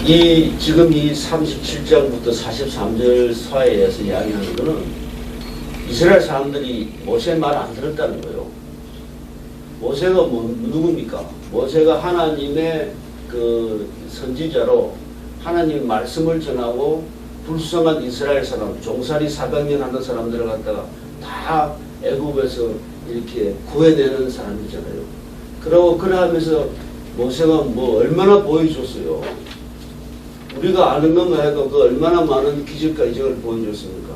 지금 이 37장부터 43절 사이에서 이야기하는 것은 이스라엘 사람들이 모세 말 안 들었다는 거예요. 모세가 누굽니까? 모세가 하나님의 그 선지자로 하나님의 말씀을 전하고 불쌍한 이스라엘 사람, 종살이 400년 하는 사람들을 갖다가 다 애굽에서 이렇게 구해내는 사람이잖아요. 그러하면서 모세가 뭐 얼마나 보여줬어요. 우리가 아는 것만 해도 그 얼마나 많은 기적과 이적을 보여줬습니까?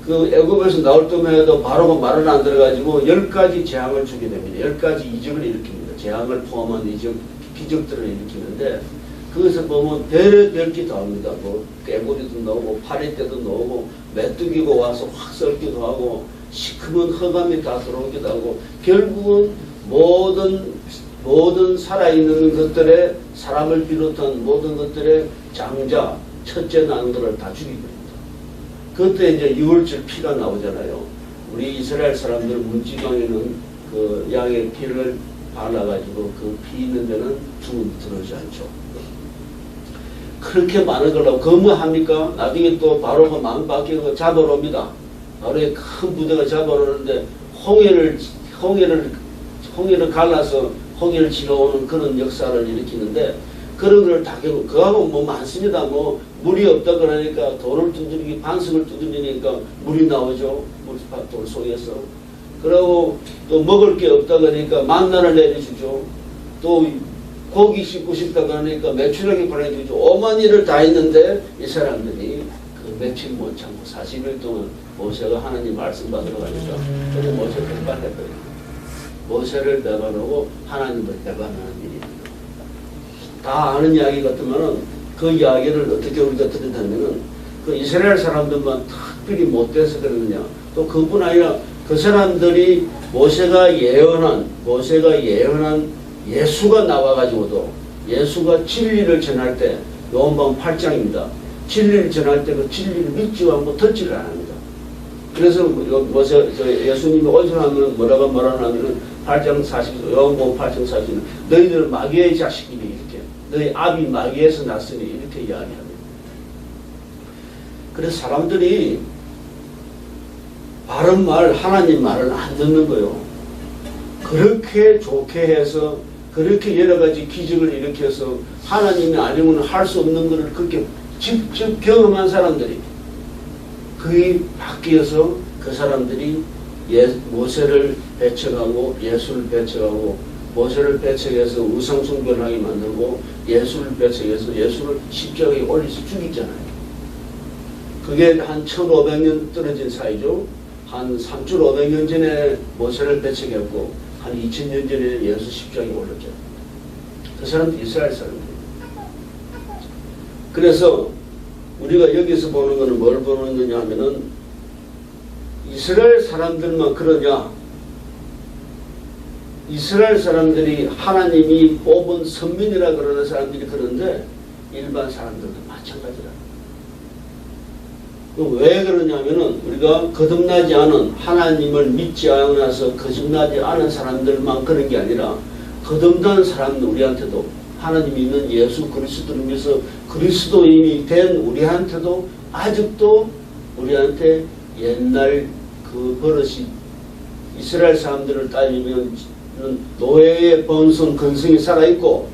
그 애굽에서 나올 때만 해도 바로가 말을 안 들어가지고 10가지 재앙을 주게 됩니다. 10가지 이적을 일으킵니다. 재앙을 포함한 이적, 기적들을 일으키는데 그것을 보면 별게 다 합니다. 뭐 깨구리도 나오고 파리떼도 나오고 메뚜기가 와서 확 썰기도 하고 시커먼 흑암이 다 들어오기도 하고 결국은 모든 살아있는 것들의 사람을 비롯한 모든 것들의 장자, 첫째 나는 것을 다 죽이버립니다. 그때 이제 6월절 피가 나오잖아요. 우리 이스라엘 사람들 문지방에는 그 양의 피를 발라가지고 그 피 있는 데는 죽음 들어오지 않죠. 그렇게 많은 걸로 그 뭐 합니까? 나중에 또 바로가 마음 바뀌고 잡아러 옵니다. 바로의 큰 부대가 잡아러 오는데 홍해를 갈라서 홍해를 지나오는 그런 역사를 일으키는데 그런 걸 다 겪고 그하고 뭐 많습니다. 뭐 물이 없다 그러니까 돌을 두드리기 반석을 두드리니까 물이 나오죠. 돌 속에서. 그리고 또 먹을 게 없다 그러니까 만나를 내려주죠. 또 고기 씹고 싶다 그러니까 메추라기 보내주죠. 오만 일을 다 했는데 이 사람들이 그 며칠 못 참고 40일 동안 모세가 하나님 말씀 받으러 가니까 그래서 모세를 배반해버려요. 모세를 배반하고 하나님을 배반하는 일입니다. 다 아는 이야기 같으면은 그 이야기를 어떻게 우리가 들으냐면은 그 이스라엘 사람들만 특별히 못돼서 그러느냐. 또 그뿐 아니라 그 사람들이 모세가 예언한 예수가 나와가지고도 예수가 진리를 전할 때 요한복음 8장입니다. 진리를 전할 때 그 진리를 믿지도 않고 듣지를 안 합니다. 그래서 예수님이 어디서 하면 뭐라고 말하냐면은 8장 40, 요한복음 8장 40, 너희들은 마귀의 자식이니 이렇게 너희 아비 마귀에서 났으니 이렇게 이야기합니다. 그래서 사람들이 바른 말, 하나님 말을 안 듣는 거예요. 그렇게 좋게 해서 그렇게 여러 가지 기적을 일으켜서 하나님이 아니면 할 수 없는 것을 그렇게 직접 경험한 사람들이 그에 바뀌어서 그 사람들이 모세를 배척하고 예수를 배척하고 모세를 배척해서 우상숭배를 하게 만들고 예수를 배척해서 예수를 십자가에 올려서 죽이잖아요. 그게 한 1500년 떨어진 사이죠. 한 3500년 전에 모세를 배척했고 한 2000년 전에 예수 십자가에 올렸죠. 그 사람들 이스라엘 사람들. 그래서 우리가 여기서 보는 것은 뭘 보는 거냐 하면은 이스라엘 사람들만 그러냐? 이스라엘 사람들이 하나님이 뽑은 선민이라 그러는 사람들이 그런데 일반 사람들도 마찬가지라. 왜 그러냐면은 우리가 거듭나지 않은 하나님을 믿지 않아서 거듭나지 않은 사람들만 그런 게 아니라 거듭난 사람들 우리한테도 하나님 믿는 예수 그리스도를 믿어서 그리스도인이 된 우리한테도 아직도 우리한테 옛날 그 버릇이 이스라엘 사람들을 따지면 노예의 본성 근성이 살아있고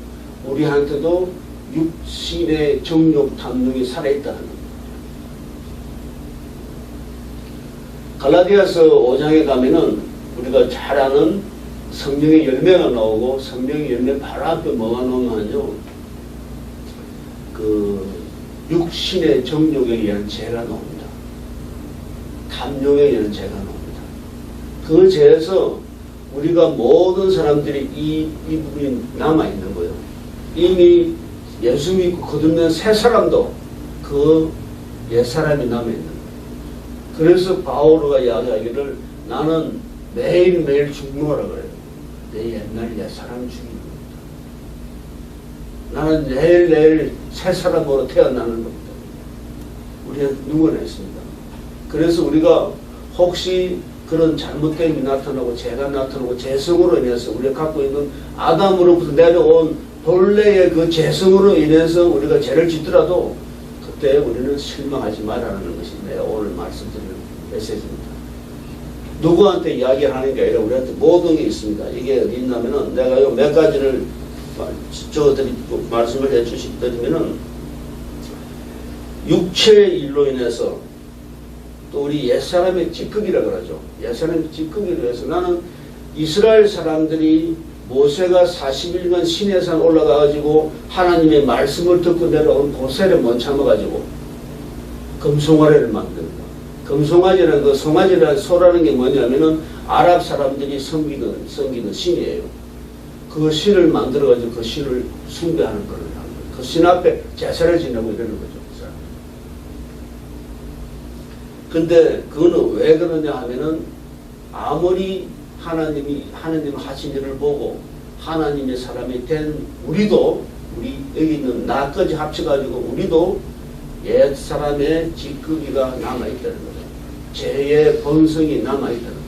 우리한테도 육신의 정욕 탐욕이 살아있다는 겁니다. 갈라디아서 5장에 가면은 우리가 잘 아는 성령의 열매가 나오고 성령의 열매 바로 앞에 뭐가 나오냐면요. 그 육신의 정욕에 의한 죄가 나옵니다. 탐욕에 의한 죄가 나옵니다. 그 죄에서 우리가 모든 사람들이 이 부분이 남아있는 거예요. 이미 예수 믿고 거듭난 새 사람도 그 옛사람이 남아있는 거예요. 그래서 바오로가 이야기하기를 나는 매일매일 죽노라 그래요. 내 옛날 옛사람 죽이는 겁니다. 나는 내일 새 사람으로 태어나는 겁니다. 우리는 누구나 있습니다. 그래서 우리가 혹시 그런 잘못됨이 나타나고 죄가 나타나고 죄성으로 인해서 우리가 갖고 있는 아담으로부터 내려온 본래의 그 죄성으로 인해서 우리가 죄를 짓더라도 그때 우리는 실망하지 말라는 것이 내가 오늘 말씀드리는 메시지입니다. 누구한테 이야기를 하는 게 아니라 우리한테 모든 게 있습니다. 이게 어디 있냐면은 내가 요 몇 가지를 말씀을 해주시더니면은 육체의 일로 인해서 또 우리 옛사람의 찌꺼기라 그러죠. 옛사람의 찌꺼기로 해서 나는 이스라엘 사람들이 모세가 40일간 시내산 올라가가지고 하나님의 말씀을 듣고 내려온 고세를 못 참아가지고 금송아지를 만듭니다. 금송아지라는 그 송아지라는 소라는 게 뭐냐면은 아랍 사람들이 섬기는 신이에요. 그 신을 만들어가지고 그 신을 숭배하는 걸 합니다. 그 신 앞에 제사를 지내고 이러는 거죠. 근데 그거는 왜 그러냐 하면은 아무리 하나님 하신 일을 보고 하나님의 사람이 된 우리 여기 있는 나까지 합쳐가지고 우리도 옛 사람의 찌꺼기가 남아있다는 거죠. 죄의 본성이 남아있다는 거죠.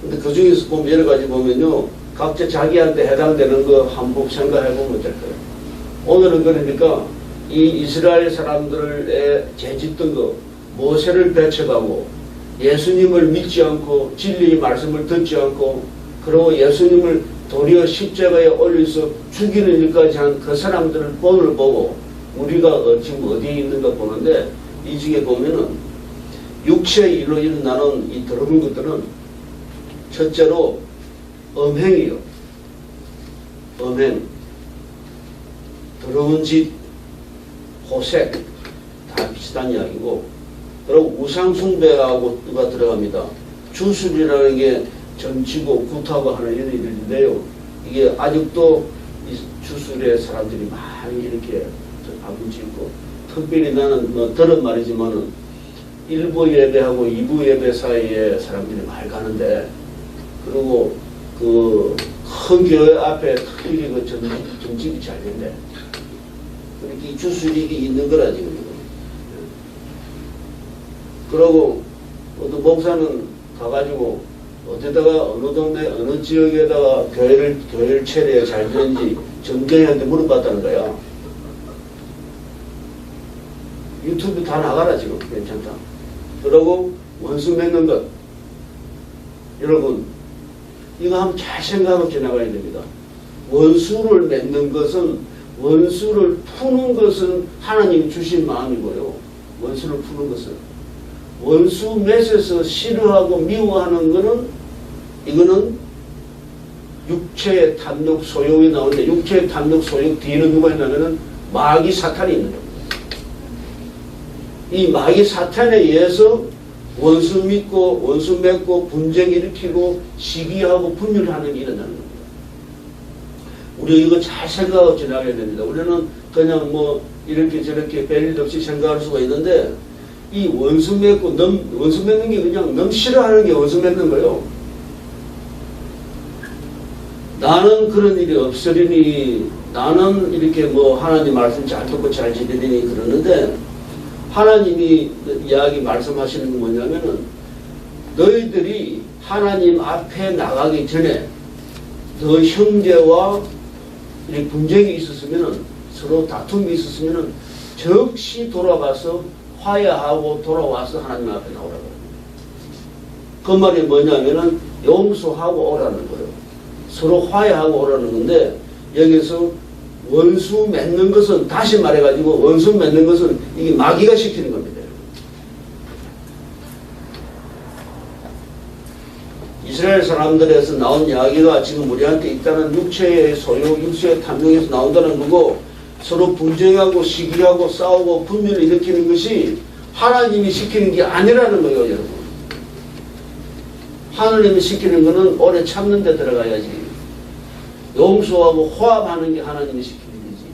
근데 그 중에서 보면 여러 가지 보면요. 각자 자기한테 해당되는 거 한번 생각해 보면 될 거예요. 오늘은 그러니까 이 이스라엘 사람들의 죄 짓던 거 모세를 배척하고 예수님을 믿지 않고 진리의 말씀을 듣지 않고 그리고 예수님을 도리어 십자가에 올려서 죽이는 일까지 한 그 사람들을 본을 보고 우리가 지금 어디에 있는가 보는데 이 중에 보면은 육체의 일로 일어나는 이 더러운 것들은 첫째로 음행이요. 음행, 더러운 짓, 호색 다 비슷한 이야기고 그리고 우상숭배하고가 들어갑니다. 주술이라는 게 점치고 굿하고 하는 이런 일인데요. 이게 아직도 이 주술의 사람들이 많이 이렇게 하고 짓고 특별히 나는 뭐 들은 말이지만은 1부 예배하고 2부 예배 사이에 사람들이 많이 가는데 그리고 그 큰 교회 앞에 특히 그 점집이 잘 된대. 그렇게 주술이 있는 거라 지금. 그러고 어떤 목사는 가가지고 어디다가 어느 동네 어느 지역에다가 교회를 차려야 잘 되는지 정경이한테 물어봤다는 거야. 유튜브 다 나가라 지금 괜찮다. 그러고 원수 맺는 것 여러분 이거 한번 잘 생각하고 지나가야 됩니다. 원수를 맺는 것은 원수를 푸는 것은 하나님이 주신 마음이고요. 원수를 푸는 것은 원수 맺어서 싫어하고 미워하는 것은 이거는 육체의 탐욕 소욕이 나오는데 육체의 탐욕 소욕 뒤에는 누가 있냐면은 마귀 사탄이 있는 겁니다. 이 마귀 사탄에 의해서 원수 믿고 원수 맺고 분쟁 일으키고 시기하고 분열하는 게 일어나는 겁니다. 우리 이거 잘 생각하고 지나가야 됩니다. 우리는 그냥 뭐 이렇게 저렇게 별일 없이 생각할 수가 있는데 이 원수 맺고 원수 맺는 게 그냥 너무 싫어하는 게 원수 맺는 거예요. 나는 그런 일이 없으리니 나는 이렇게 뭐 하나님 말씀 잘 듣고 잘 지내리니 그러는데 하나님이 이야기 말씀하시는 건 뭐냐면은 너희들이 하나님 앞에 나가기 전에 너 형제와 이 분쟁이 있었으면은 서로 다툼이 있었으면은 즉시 돌아가서 화해하고 돌아와서 하나님 앞에 나오라고 합니다. 그 말이 뭐냐면은 용서하고 오라는 거예요. 서로 화해하고 오라는 건데 여기서 원수 맺는 것은 다시 말해가지고 원수 맺는 것은 이게 마귀가 시키는 겁니다. 이스라엘 사람들에서 나온 이야기가 지금 우리한테 있다는 육체의 소욕, 육체의 탐욕에서 나온다는 거고 서로 분쟁하고 시기하고 싸우고 분열을 일으키는 것이 하나님이 시키는 게 아니라는 거예요, 여러분. 하나님이 시키는 거는 오래 참는 데 들어가야지. 용서하고 화합하는 게 하나님이 시키는 거지.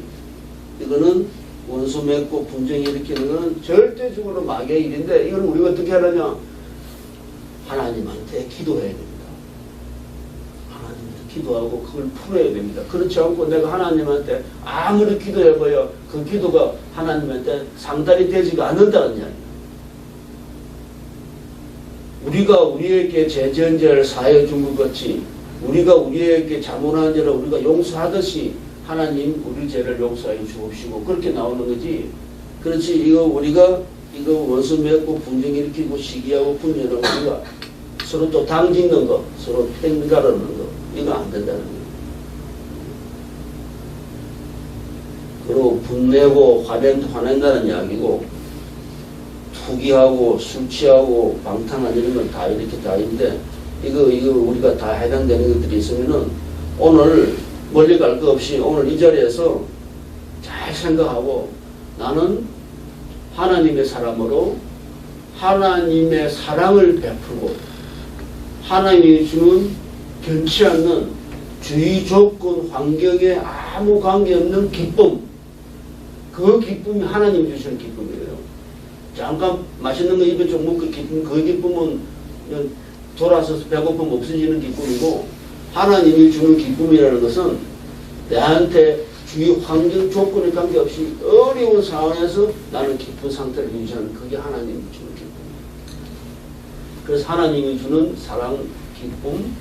이거는 원수 맺고 분쟁 일으키는 거는 절대적으로 마귀의 일인데 이건 우리가 어떻게 하느냐? 하나님한테 기도해야 됩니다. 하나님한테 기도하고 그걸 풀어야 됩니다. 그렇지 않고 내가 하나님한테 아무리 기도해봐야 그 기도가 하나님한테 상달이 되지가 않는다는 이야기예요. 우리가 우리에게 재전제를 사해 준 것 같이 우리가 우리에게 잘못한 죄를 우리가 용서하듯이 하나님 우리 죄를 용서해 주옵시고 그렇게 나오는 거지. 그렇지 이거 우리가 이거 원수 맺고 분쟁 일으키고 시기하고 분열하고 우리가 서로 또 당짓는 거 서로 팽가르는 거 이거 안 된다는 거예요. 그리고 분내고 화낸다는 이야기고 투기하고 술 취하고 방탕한 이런 건 다 이렇게 다 있는데 이거 우리가 다 해당되는 것들이 있으면은 오늘 멀리 갈 거 없이 오늘 이 자리에서 잘 생각하고 나는 하나님의 사람으로 하나님의 사랑을 베풀고 하나님이 주는 변치 않는 주의 조건 환경에 아무 관계없는 기쁨 그 기쁨이 하나님 주시는 기쁨이에요. 잠깐 맛있는 거 입에 좀 먹고 기쁨 그 기쁨은 돌아서서 배고픔 없어지는 기쁨이고 하나님이 주는 기쁨이라는 것은 내한테 주위 환경 조건에 관계없이 어려운 상황에서 나는 기쁜 상태를 유지하는 그게 하나님이 주는 기쁨이에요. 그래서 하나님이 주는 사랑, 기쁨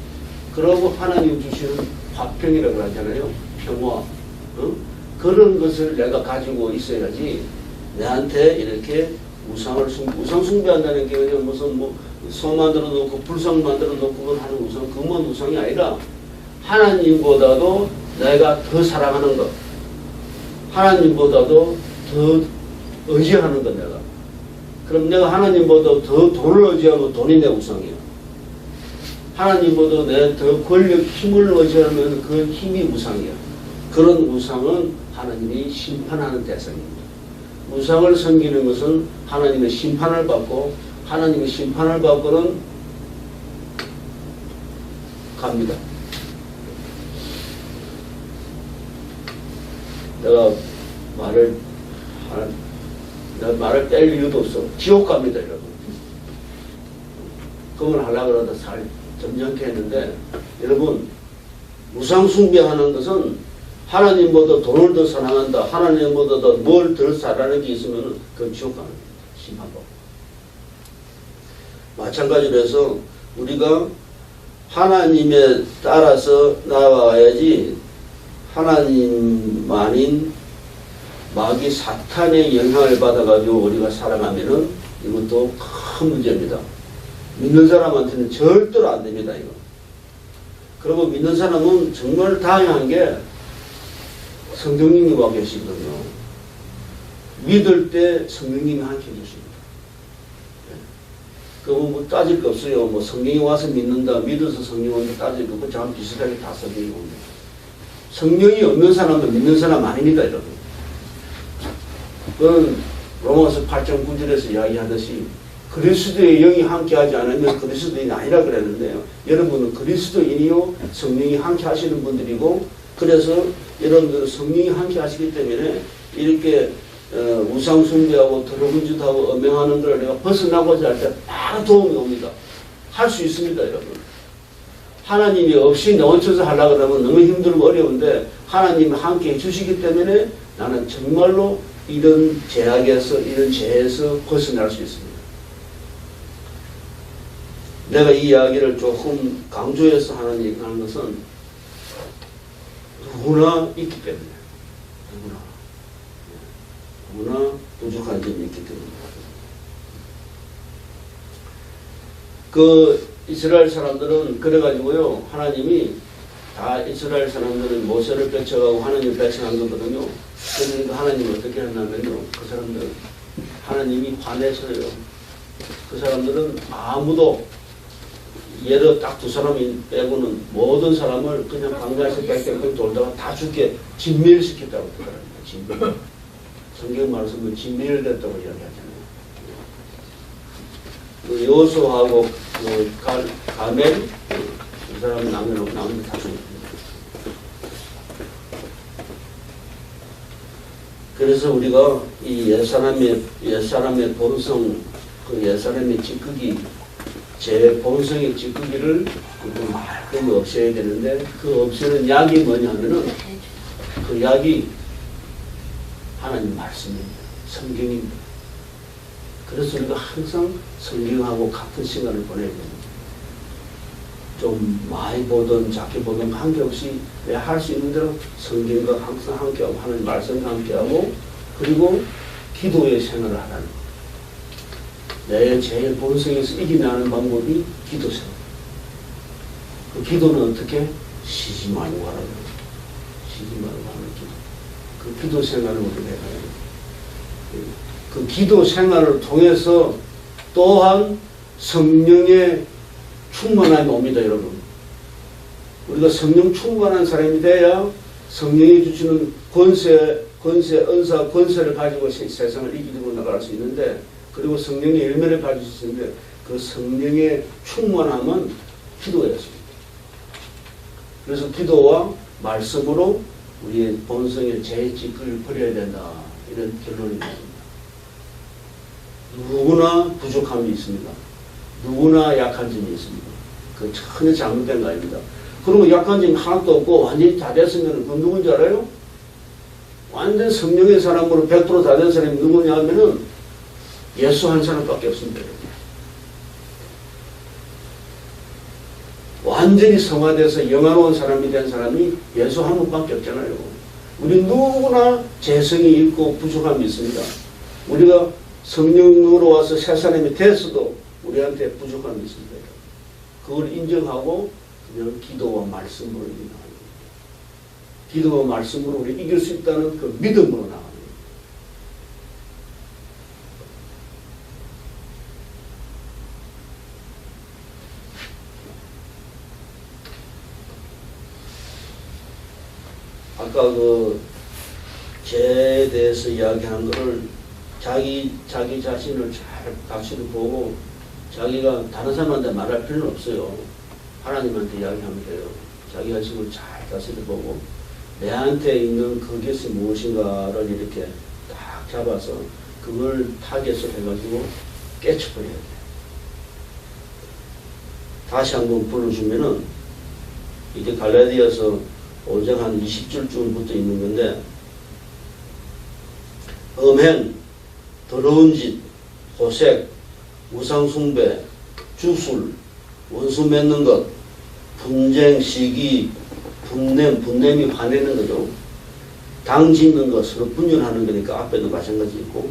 그러고 하나님이 주시는 화평이라고 하잖아요. 평화 그런 것을 내가 가지고 있어야지 내한테 이렇게 우상 숭배한다는 게 그냥 무슨 소 만들어 놓고 불상 만들어 놓고 그걸 하는 우상 그건 우상이 아니라 하나님보다도 내가 더 사랑하는 것 하나님보다도 더 의지하는 것 내가 그럼 내가 하나님보다 더 돈을 의지하면 돈이 내 우상이야. 하나님보다 내 더 권력 힘을 의지하면 그 힘이 우상이야. 그런 우상은 하나님이 심판하는 대상입니다. 우상을 섬기는 것은 하나님의 심판을 받고 하나님의 심판을 받고는 갑니다. 내가 말을 뗄 이유도 없어. 지옥 갑니다, 여러분. 그걸 하려고 그러다 점잖게 했는데, 여러분, 우상 숭배하는 것은 하나님보다 돈을 더 사랑한다. 하나님보다 더 뭘 더 사랑하는 게 있으면 그건 지옥 가는 거예요. 심판받고. 마찬가지로 해서 우리가 하나님에 따라서 나아가야지 하나님 아닌 마귀 사탄의 영향을 받아가지고 우리가 살아가면은 이것도 큰 문제입니다. 믿는 사람한테는 절대로 안 됩니다, 이거. 그리고 믿는 사람은 정말 다양한 게 성령님이 와 계시거든요. 믿을 때 성령님이 함께 해주십니다. 그거 뭐 따질 거 없어요. 뭐 성령이 와서 믿는다, 믿어서 성령이 온다 따질 거, 참 비슷하게 다 성령이 옵니다. 성령이 없는 사람은 믿는 사람 아닙니다, 여러분. 그건 로마서 8장 9절에서 이야기하듯이 그리스도의 영이 함께하지 않으면 그리스도인이 아니라 그랬는데요. 여러분은 그리스도인이요 성령이 함께 하시는 분들이고 그래서 여러분들은 성령이 함께 하시기 때문에 이렇게 우상 숭배하고 더러운짓하고 엄명하는 걸 내가 벗어나고자 할 때 바로 도움이 옵니다. 할 수 있습니다, 여러분. 하나님이 없이 내 혼자서 하려고 하면 너무 힘들고 어려운데 하나님이 함께 해주시기 때문에 나는 정말로 이런 제약에서 이런 죄에서 벗어날 수 있습니다. 내가 이 이야기를 조금 강조해서 하는 것은 누구나 있기 때문에 누구나 부족한 점이 있기 때문입니다. 그 이스라엘 사람들은 그래가지고요 하나님이 다 이스라엘 사람들은 모세를 뺏어가고 하나님을 뺏어간 거거든요. 그러니까 하나님이 어떻게 했냐면요 그 사람들 하나님이 화내서요 그 사람들은 아무도 예를 딱 두 사람이 빼고는 모든 사람을 그냥 광야에서 빽빽 돌다가 다 죽게 진멸시켰다고 그러더라고요. 진멸. 성경 말해서 뭐 진멸됐다고 이야기하잖아요. 그 여호수아하고 그 가멜 그 사람 남겨놓고 나머지 다 죽었습니다. 그래서 우리가 이 옛사람의 본성, 그 옛사람의 찌꺼기 제 본성의 찌꺼기를 말끔히 없애야 되는데 그 없애는 약이 뭐냐 하면은 그 약이 하나님 말씀입니다. 성경입니다. 그래서 우리가 항상 성경하고 같은 시간을 보내야 됩니다. 좀 많이 보든 작게 보든 관계없이 내 할 수 있는 대로 성경과 항상 함께하고 하나님 말씀과 함께하고 그리고 기도의 생활을 하라는 거. 내 제일 본성에서 이겨내는 방법이 기도 생활. 그 기도는 어떻게? 쉬지 말고 하라는 거. 쉬지 말고 하는 기도. 그 기도 생활을 우리가 해야 돼요. 그 기도 생활을 통해서 또한 성령의 충만함이 옵니다, 여러분. 우리가 성령 충만한 사람이 돼야 성령이 주시는 권세, 은사, 권세를 가지고 세상을 이기고 나갈 수 있는데, 그리고 성령의 열매를 가질 수 있는데, 그 성령의 충만함은 기도였습니다. 그래서 기도와 말씀으로 우리의 본성의 죄짓을 버려야 된다. 이런 결론이 나옵니다. 누구나 부족함이 있습니다. 누구나 약한 점이 있습니다. 그 전혀 잘못된 거 아닙니다. 그리고 약한 점이 하나도 없고 완전히 다 됐으면 그건 누군지 알아요? 완전 성령의 사람으로 100% 다 된 사람이 누구냐 하면은 예수 한 사람밖에 없습니다. 완전히 성화돼서 영화로운 사람이 된 사람이 예수 한 분밖에 없잖아요. 우리 누구나 재성이 있고 부족함이 있습니다. 우리가 성령으로 와서 새 사람이 됐어도 우리한테 부족함이 있습니다. 그걸 인정하고 그냥 기도와 말씀으로 나가는 겁니다. 기도와 말씀으로 우리 이길 수 있다는 그 믿음으로 나가는 겁니다. 아까 그 죄에 대해서 이야기한 거를 자기 자신을 잘 각시를 보고 자기가 다른 사람한테 말할 필요는 없어요. 하나님한테 이야기하면 돼요. 자기 자신을 잘 다스려 보고 내한테 있는 그것이 무엇인가를 이렇게 딱 잡아서 그걸 타겟을 해가지고 깨쳐버려야 돼요. 다시 한번 불러주면은 이게 갈라디아서 5장 한 20절쯤부터 있는 건데, 음행, 더러운 짓, 호색, 우상숭배, 주술, 원수 맺는 것, 분쟁, 시기, 분냄이 화내는 거죠. 당 짓는 것, 서로 분열하는 거니까 앞에도 마찬가지 있고,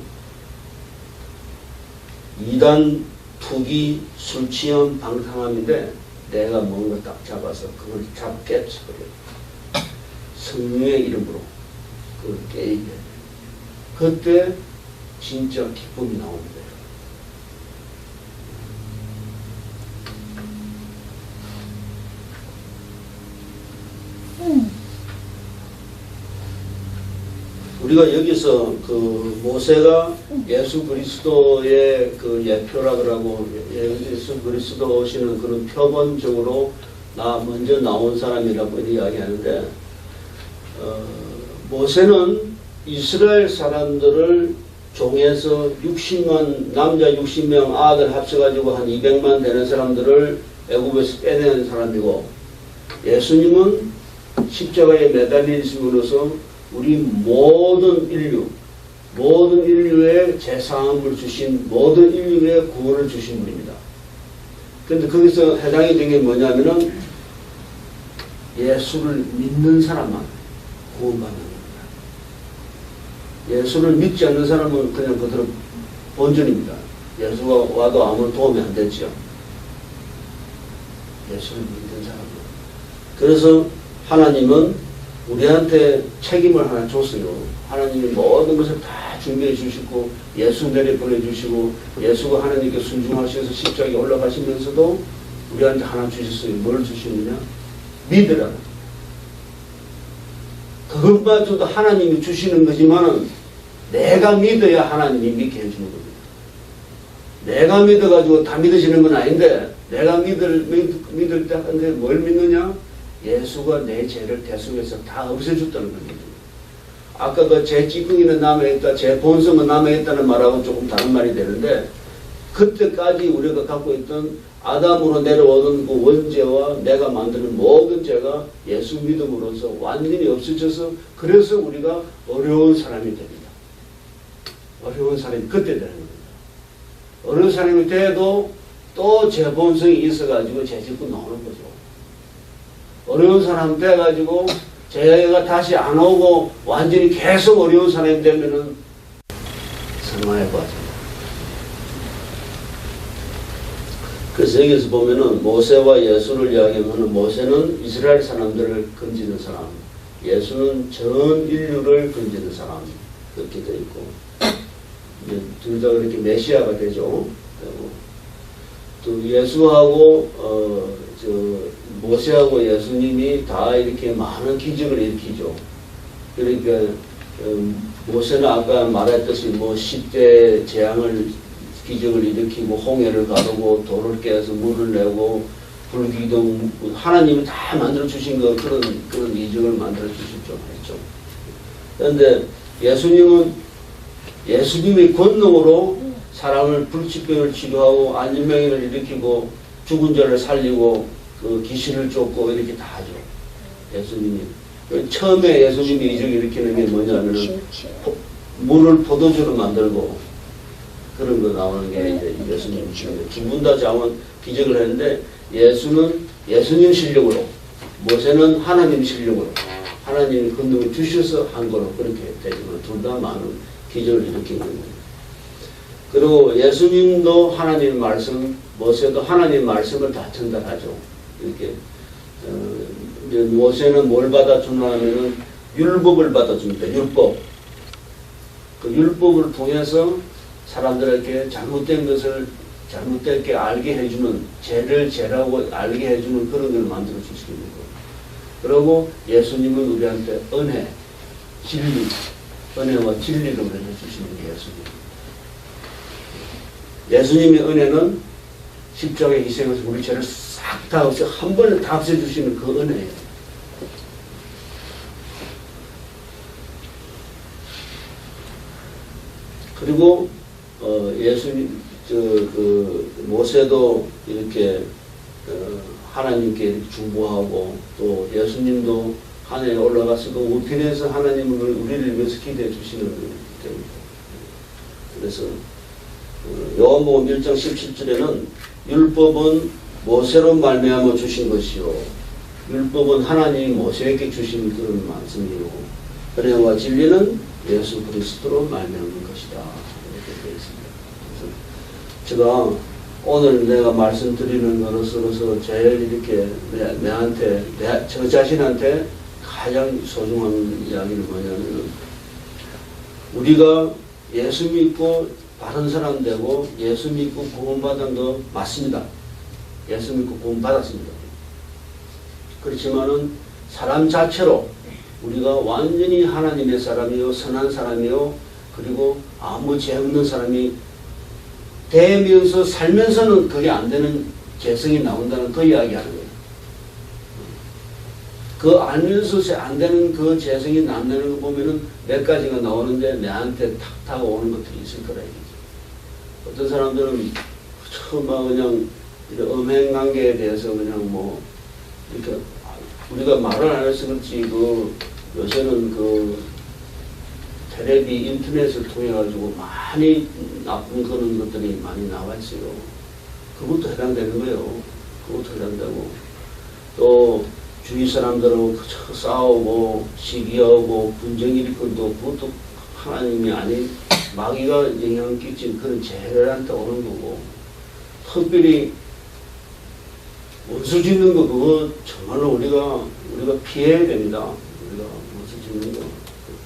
이단, 투기, 술 취함, 방탕함인데 내가 뭔가 딱 잡아서 그걸 깨쳐버려요. 성령의 이름으로 그걸 깨게 돼요. 그때 진짜 기쁨이 나옵니다. 우리가 여기서 그 모세가 예수 그리스도의 그 예표라 그러고 예수 그리스도 오시는 그런 표본적으로 나 먼저 나온 사람이라고 이야기하는데, 모세는 이스라엘 사람들을 종에서 60만 남자 60명 아들 합쳐가지고 한 200만 되는 사람들을 애굽에서 빼내는 사람이고, 예수님은 십자가에 매달리심으로써 우리 모든 인류의 재사함을 주신, 모든 인류의 구원을 주신 분입니다. 그런데 거기서 해당이 된 게 뭐냐면은 예수를 믿는 사람만 구원받는 겁니다. 예수를 믿지 않는 사람은 그냥 그대로 본전입니다. 예수가 와도 아무 도움이 안 됐죠. 예수를 믿는 사람은. 그래서 하나님은 우리한테 책임을 하나 줬어요. 하나님이 모든 것을 다 준비해 주시고 예수 내려 보내주시고 예수가 하나님께 순종하셔서 십자가에 올라가시면서도 우리한테 하나 주셨어요. 뭘 주시느냐? 믿으라. 그것마저도 하나님이 주시는 거지만 내가 믿어야 하나님이 믿게 해주는 겁니다. 내가 믿어가지고 다 믿어지는 건 아닌데, 내가 믿을 때 한데 뭘 믿느냐? 예수가 내 죄를 대속해서 다 없애줬다는 겁니다. 아까 그 제 찌꺼기는 남아있다, 제 본성은 남아있다는 말하고 조금 다른 말이 되는데, 그때까지 우리가 갖고 있던 아담으로 내려오는 그 원죄와 내가 만드는 모든 죄가 예수 믿음으로써 완전히 없어져서, 그래서 우리가 어려운 사람이 됩니다. 어려운 사람이 그때 되는 겁니다. 어려운 사람이 돼도 또 재본성이 있어가지고 재짓고 나오는 거죠. 어려운 사람 돼가지고 제가 다시 안 오고 완전히 계속 어려운 사람이 되면은 선망할 것 같습니다. 그래서 여기서 보면은 모세와 예수를 이야기하면은 모세는 이스라엘 사람들을 건지는 사람, 예수는 전 인류를 건지는 사람, 그렇게 되어 있고, 둘 다 그렇게 메시아가 되죠. 또 예수하고 모세하고 예수님이 다 이렇게 많은 기적을 일으키죠. 그러니까 모세는 아까 말했듯이 뭐 10대 재앙을 기적을 일으키고 홍해를 가르고 돌을 깨서 물을 내고 불기둥 하나님이 다 만들어 주신 거 그런 이적을 만들어 주셨죠. 했죠. 그런데 예수님의 권능으로 사람을 불치병을 치료하고 안진병을 일으키고 죽은 자를 살리고 그 귀신을 쫓고 이렇게 다 하죠. 예수님이. 처음에 예수님이 이적을 일으키는 게 뭐냐면은 물을 포도주로 만들고 그런 거 나오는 게 이제 예수님이신데 두 분 다 자원 기적을 했는데 예수는 예수님 실력으로 모세는 하나님 실력으로 하나님이 권능을 주셔서 한 거로 그렇게 되지만 둘 다 많은 기적을 일으킨 겁니다. 그리고 예수님도 하나님 말씀, 모세도 하나님 말씀을 다 전달하죠. 이렇게 모세는 뭘 받아주냐면은 율법을 받아줍니다. 율법. 그 율법을 통해서 사람들에게 잘못된 것을 잘못되게 알게 해주는 죄를 죄라고 알게 해주는 그런 걸 만들어 주시는 거예요. 그리고 예수님은 우리한테 은혜, 진리, 은혜와 진리를 해주시는 게 예수님의 은혜는 십자가의 희생에서 우리 죄를 싹 다 없애 한 번에 다 없애주시는 그 은혜예요. 그리고 예수님 모세도 이렇게 하나님께 이렇게 중보하고 또 예수님도 하늘에 올라가서 그 우편에서 하나님은 우리를 위해서 기대해 주시는 겁니다. 그래서 요한복음 1장 17절에는 율법은 모세로 말미암아 주신 것이요 율법은 하나님이 모세에게 주신 그런 말씀이요 은혜와 진리는 예수 그리스도로 말미암은 것이다. 이렇게 되어 있습니다. 그래서 제가 오늘 내가 말씀드리는 것으로서 제일 이렇게 내한테 저 자신한테 가장 소중한 이야기는 뭐냐면 우리가 예수 믿고 바른 사람 되고 예수 믿고 구원받은 거 맞습니다. 예수 믿고 구원받았습니다. 그렇지만은 사람 자체로 우리가 완전히 하나님의 사람이요 선한 사람이요 그리고 아무 죄 없는 사람이 되면서 살면서는 그게 안 되는 죄성이 나온다는 그 이야기하는 거예요. 그 알면서 안 되는 그 죄성이 난다는 거 보면은 몇 가지가 나오는데 내한테 탁 오는 것들이 있을 거라 얘기죠. 어떤 사람들은 처음 그냥 음행 관계에 대해서 그냥 뭐 이렇게 우리가 말을 안 해서 그렇지 요새는 텔레비 인터넷을 통해 가지고 많이 나쁜 그런 것들이 많이 나와 있어요. 그것도 해당되는 거예요. 그것도 해당되고 또 주위 사람들하고 싸우고 시기하고 분쟁 일으키고 그것도 하나님이 아닌 마귀가 영향을 끼친 그런 죄한테 오는 거고 특별히 원수 짓는 거 그거 정말로 우리가 피해야 됩니다. 우리가 원수 짓는 거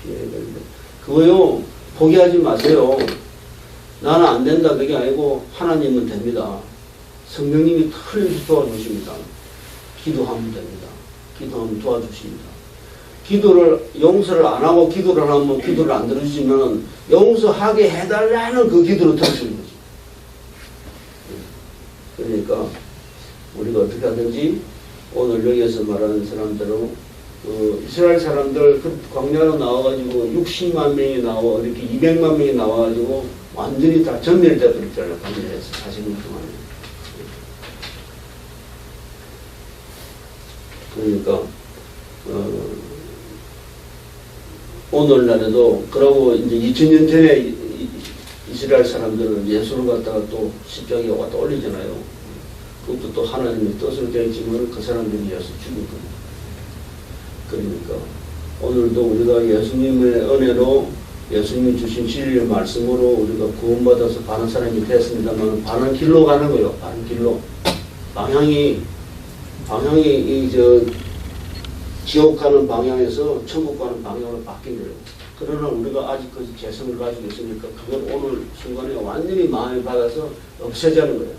피해야 됩니다. 그거요 포기하지 마세요. 나는 안 된다 그게 아니고 하나님은 됩니다. 성령님이 틀림없이 도와주십니다. 기도하면 됩니다. 기도하면 도와주십니다. 기도를 용서를 안 하고 기도를 하면 기도를 안 들어주시면 용서하게 해달라는 그 기도를 들어주는 거죠. 그러니까 우리가 어떻게 하든지 오늘 여기에서 말하는 사람대로 이스라엘 사람들 광야로 나와가지고 60만 명이 나와 이렇게 200만 명이 나와가지고 완전히 다 전멸돼 버렸잖아요. 광야에서 40년 동안에. 그러니까 오늘날에도 그러고 이제 2000년 전에 이스라엘 사람들은 예수를 갖다가 또 십자가에 갖다 올리잖아요. 그것도 또 하나님의 뜻으로 되어 있지만 그 사람들이 위해서 죽었거든요. 그러니까 오늘도 우리가 예수님의 은혜로 예수님이 주신 진리의 말씀으로 우리가 구원받아서 바른 사람이 됐습니다만 바른 길로 가는 거예요. 바른 길로. 방향이 지옥 가는 방향에서 천국 가는 방향으로 바뀐 거예요. 그러나 우리가 아직까지 개성을 가지고 있으니까 그걸 오늘 순간에 완전히 마음에 받아서 없애자는 거예요.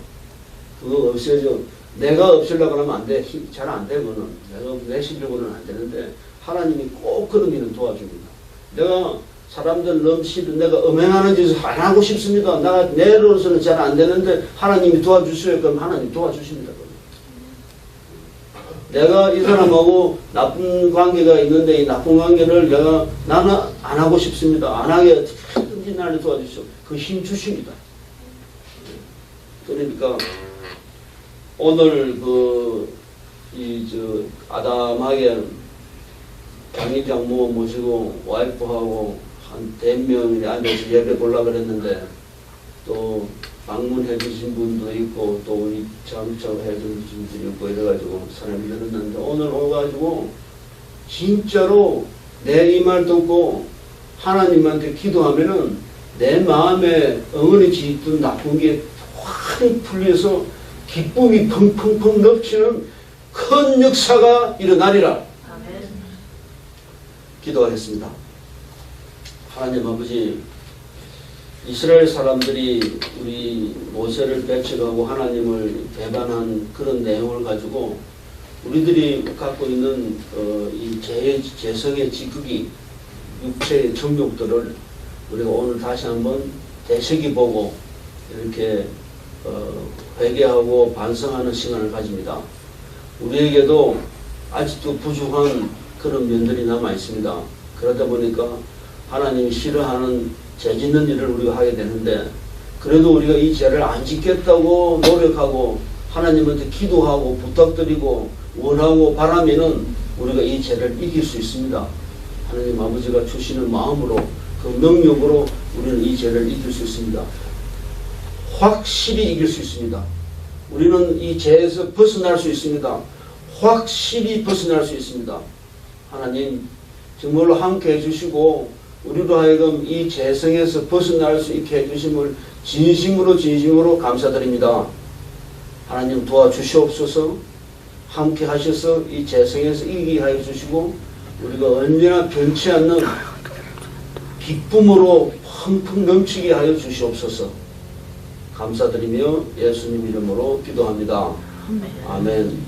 그거 없애줘. 내가 없애려고 하면 안 돼. 잘 안 돼, 그거는. 내가 내시려고는 안 되는데 하나님이 꼭 그런 일은 도와줍니다. 내가 사람들 너무 싫어. 내가 음행하는 짓을 안 하고 싶습니다. 내로서는 잘 안 되는데 하나님이 도와주세요. 그럼 하나님 도와주십니다. 내가 이 사람하고 나쁜 관계가 있는데 이 나쁜 관계를 나는 안 하고 싶습니다. 안 하게 어떻게든지 나를 도와주시오. 그 힘 주십니다. 그러니까 오늘 아담하게 장의장모 모시고 와이프하고 한 100명이 앉아서 예배 보려고 그랬는데 또 방문해 주신 분도 있고 또 우리 참석해 주신 분도 있고 이래가지고 사람이 늘었는데 오늘 오가지고 진짜로 내 이 말 듣고 하나님한테 기도하면은 내 마음에 어머니 짓던 나쁜 게 확 풀려서 기쁨이 펑펑펑 넘치는 큰 역사가 일어나리라. 아멘. 기도하겠습니다. 하나님 아버지, 이스라엘 사람들이 우리 모세를 배척하고 하나님을 배반한 그런 내용을 가지고 우리들이 갖고 있는 이 재성의 지극이 육체의 정욕들을 우리가 오늘 다시 한번 되새기보고 이렇게 회개하고 반성하는 시간을 가집니다. 우리에게도 아직도 부족한 그런 면들이 남아 있습니다. 그러다 보니까 하나님이 싫어하는 죄 짓는 일을 우리가 하게 되는데 그래도 우리가 이 죄를 안 짓겠다고 노력하고 하나님한테 기도하고 부탁드리고 원하고 바라면은 우리가 이 죄를 이길 수 있습니다. 하나님 아버지가 주시는 마음으로 그 능력으로 우리는 이 죄를 이길 수 있습니다. 확실히 이길 수 있습니다. 우리는 이 죄에서 벗어날 수 있습니다. 확실히 벗어날 수 있습니다. 하나님 정말로 함께 해주시고 우리로 하여금 이 죄성에서 벗어날 수 있게 해주심을 진심으로 감사드립니다. 하나님 도와주시옵소서. 함께 하셔서 이 죄성에서 이기게 하여 주시고 우리가 언제나 변치 않는 기쁨으로 펑펑 넘치게 하여 주시옵소서. 감사드리며 예수님 이름으로 기도합니다. 아멘.